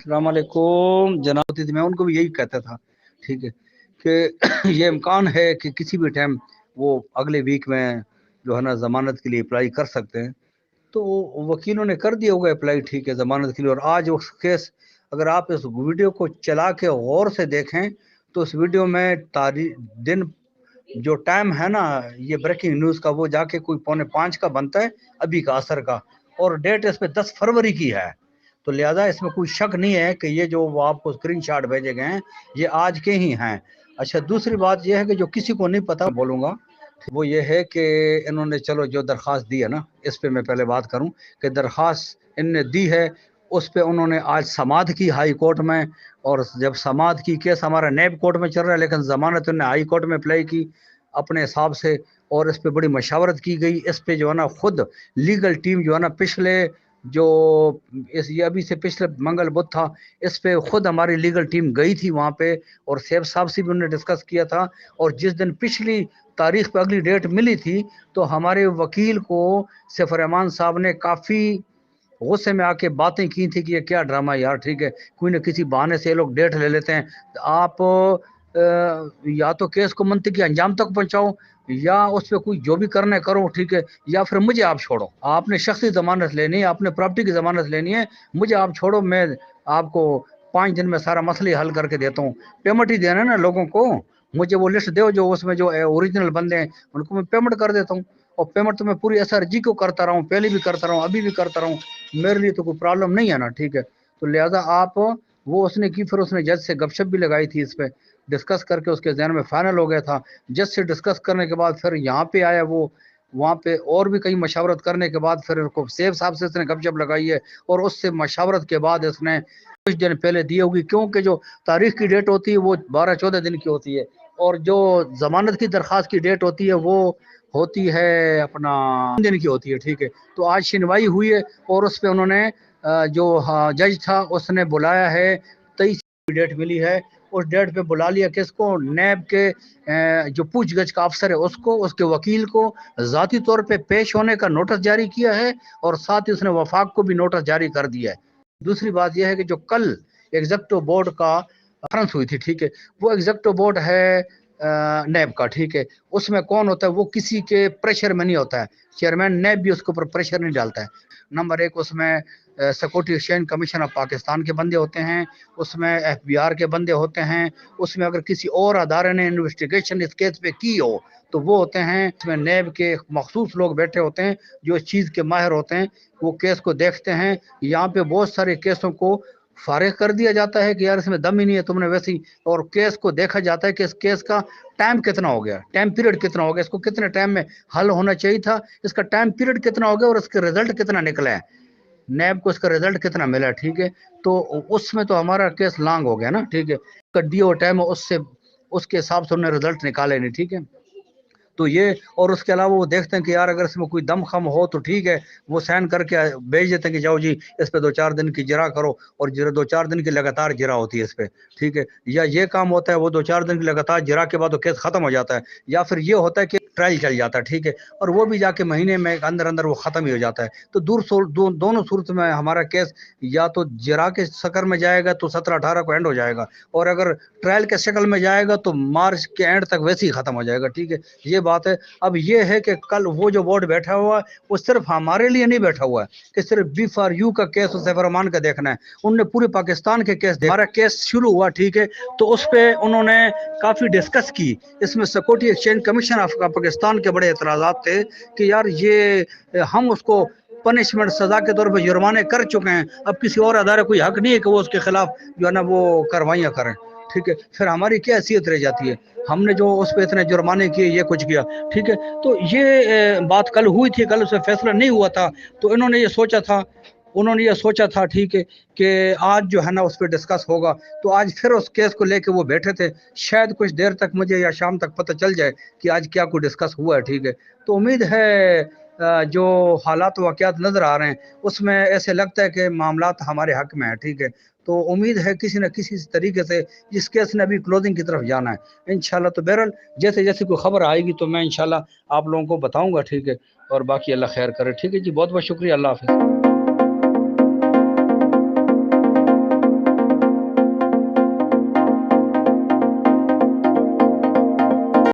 अस्सलाम वालेकुम जनाब। थी मैं उनको भी यही कहता था, ठीक है, कि ये इम्कान है कि किसी भी टाइम वो अगले वीक में जो है ना ज़मानत के लिए अप्लाई कर सकते हैं। तो वकीलों ने कर दिया होगा अप्लाई, ठीक है, ज़मानत के लिए। और आज वो केस, अगर आप इस वीडियो को चला के गौर से देखें तो इस वीडियो में तारीख दिन जो टाइम है ना, ये ब्रेकिंग न्यूज़ का, वो जाके कोई 4:45 का बनता है अभी का असर का, और डेट इस पे 10 फरवरी की है। तो लिहाजा इसमें कोई शक नहीं है कि ये जो वो आपको स्क्रीन शॉट भेजे गए हैं ये आज के ही हैं। अच्छा, दूसरी बात यह है कि जो किसी को नहीं पता बोलूँगा, वो ये है कि इन्होंने चलो जो दरख्वास्त दी है ना, इस पे मैं पहले बात करूं कि दरख्वास्त इनने दी है, उस पे उन्होंने आज समाअत की हाई कोर्ट में। और जब समाअत की, केस हमारा नैब कोर्ट में चल रहा है, लेकिन ज़मानत उन्होंने हाई कोर्ट में अप्लाई की अपने हिसाब से। और इस पे बड़ी मशावरत की गई। इस पे जो है ना खुद लीगल टीम जो है ना, पिछले जो इस ये अभी से पिछले मंगल बुध था, इस पे खुद हमारी लीगल टीम गई थी वहाँ पे, और सेब साहब से भी उन्होंने डिस्कस किया था। और जिस दिन पिछली तारीख पे अगली डेट मिली थी, तो हमारे वकील को सैफुर रहमान साहब ने काफ़ी गुस्से में आके बातें की थी कि ये क्या ड्रामा यार, ठीक है, कोई ना किसी बहाने से ये लोग डेट ले लेते हैं। आप या तो केस को मंतकी अंजाम तक पहुंचाओ, या उस पर कोई जो भी करना है करो, ठीक है, या फिर मुझे आप छोड़ो। आपने शख्सी ज़मानत लेनी है, आपने प्रॉपर्टी की ज़मानत लेनी है, मुझे आप छोड़ो, मैं आपको 5 दिन में सारा मसले हल करके देता हूँ। पेमेंट ही देना है ना लोगों को, मुझे वो लिस्ट दो जो उसमें जो ओरिजिनल बंदे हैं उनको मैं पेमेंट कर देता हूँ। और पेमेंट तो मैं पूरी SRG को करता रहा हूँ, पहले भी करता रहा हूँ, अभी भी करता रहा हूँ, मेरे लिए तो कोई प्रॉब्लम नहीं है ना, ठीक है। तो लिहाजा आप, वो उसने की, फिर उसने जज से गपशप भी लगाई थी, इस पर डिस्कस करके उसके जहन में फाइनल हो गया था। जज से डिस्कस करने के बाद फिर यहाँ पे आया वो, वहाँ पे और भी कई मशावरत करने के बाद फिर को सेब साहब से इसने गपशप लगाई है। और उससे मशावरत के बाद इसने कुछ दिन पहले दी होगी, क्योंकि जो तारीख की डेट होती है वो 12-14 दिन की होती है, और जो जमानत की दरख्वास्त की डेट होती है वो होती है अपना दिन की होती है, ठीक है। तो आज सुनवाई हुई है, और उस पर उन्होंने जो जज था उसने बुलाया है, 23 डेट मिली है, उस डेट पे बुला लिया किसको, नैब के जो पूछगछ का अफसर है उसको, उसके वकील को ज़ाती तौर पे पेश होने का नोटिस जारी किया है, और साथ ही उसने वफाक को भी नोटिस जारी कर दिया है। दूसरी बात यह है कि जो कल एग्जेक्टिव बोर्ड का कॉन्फ्रेंस हुई थी, ठीक है, वो एग्जेक्टिव बोर्ड है नैब का, ठीक है, उसमें कौन होता है, वो किसी के प्रेशर में नहीं होता है, चेयरमैन नैब भी उसके ऊपर प्रेशर नहीं डालता है। नंबर एक, उसमें security exchange commission of Pakistan के बंदे होते हैं, उसमें FBR के बंदे होते हैं, उसमें अगर किसी और अदारे ने इन्वेस्टिगेशन इस केस पे की हो तो वो होते हैं, इसमें नैब के मखसूस लोग बैठे होते हैं जो इस चीज़ के माहिर होते हैं, वो केस को देखते हैं। यहाँ पे बहुत सारे केसों को फारिग कर दिया जाता है कि यार इसमें दम ही नहीं है, तुमने वैसे ही, और केस को देखा जाता है कि इस केस का टाइम कितना हो गया, टाइम पीरियड कितना हो गया, इसको कितने टाइम में हल होना चाहिए था, इसका टाइम पीरियड कितना हो गया, और इसके रिजल्ट कितना निकला है, नैब को इसका रिजल्ट कितना मिला, ठीक है। तो उसमें तो हमारा केस लॉन्ग हो गया ना, ठीक है, दिया टाइम उससे, उसके हिसाब से उन्होंने रिजल्ट निकाले नहीं, ठीक है। तो ये, और उसके अलावा वो देखते हैं कि यार अगर इसमें कोई दम खम हो तो ठीक है, वो साइन करके भेज देते हैं कि जाओ जी इस पे 2-4 दिन की जरा करो, और जरा 2-4 दिन की लगातार जरा होती है इस पे, ठीक है। या ये काम होता है, वो 2-4 दिन की लगातार जरा के बाद तो केस खत्म हो जाता है, या फिर ये होता है कि ट्रायल चल जाता है, ठीक है, और वो भी जाके महीने में अंदर अंदर वो खत्म ही हो जाता है। तो दोनों सूरत में हमारा केस या तो जरा के शक्ल में जाएगा तो 17-18 को एंड हो जाएगा, और अगर ट्रायल के शक्ल में जाएगा तो मार्च के एंड तक वैसे ही खत्म हो जाएगा, ठीक है। ये बात है। अब ये है कि कल वो जो बोर्ड बैठा हुआ है वो सिर्फ हमारे लिए नहीं बैठा हुआ है कि सिर्फ B4U का केस और सैफुर रहमान का देखना है, उनने पूरे पाकिस्तान के केस, हमारा केस शुरू हुआ, ठीक है, तो उस पर उन्होंने काफ़ी डिस्कस की। इसमें security exchange commission of Pakistan के बड़े एतराज़ात थे कि यार ये हम उसको पनिशमेंट सजा के तौर पर जुर्माने कर चुके हैं, अब किसी और अदारे कोई हक नहीं है कि वो उसके खिलाफ जो है ना वो कार्रवाइयाँ करें, ठीक है। फिर हमारी क्या हैसियत रह जाती है, हमने जो उस पर इतने जुर्माने किए, ये कुछ किया, ठीक है। तो ये बात कल हुई थी, कल उससे फैसला नहीं हुआ था, तो इन्होंने ये सोचा था, ठीक है, कि आज जो है ना उस पर डिस्कस होगा। तो आज फिर उस केस को लेके वो बैठे थे, शायद कुछ देर तक मुझे या शाम तक पता चल जाए कि आज क्या कुछ डिस्कस हुआ है, ठीक है। तो उम्मीद है जो हालात वाक़यात नज़र आ रहे हैं उसमें ऐसे लगता है कि मामलात हमारे हक में है, ठीक है। तो उम्मीद है किसी न किसी तरीके से इस केस ने अभी क्लोजिंग की तरफ जाना है इंशाल्लाह। तो बहरहाल जैसे जैसे कोई खबर आएगी तो मैं इंशाल्लाह आप लोगों को बताऊंगा, ठीक है। और बाकी अल्लाह खैर करे, ठीक है जी, बहुत बहुत शुक्रिया, अल्लाह हाफ़िज़।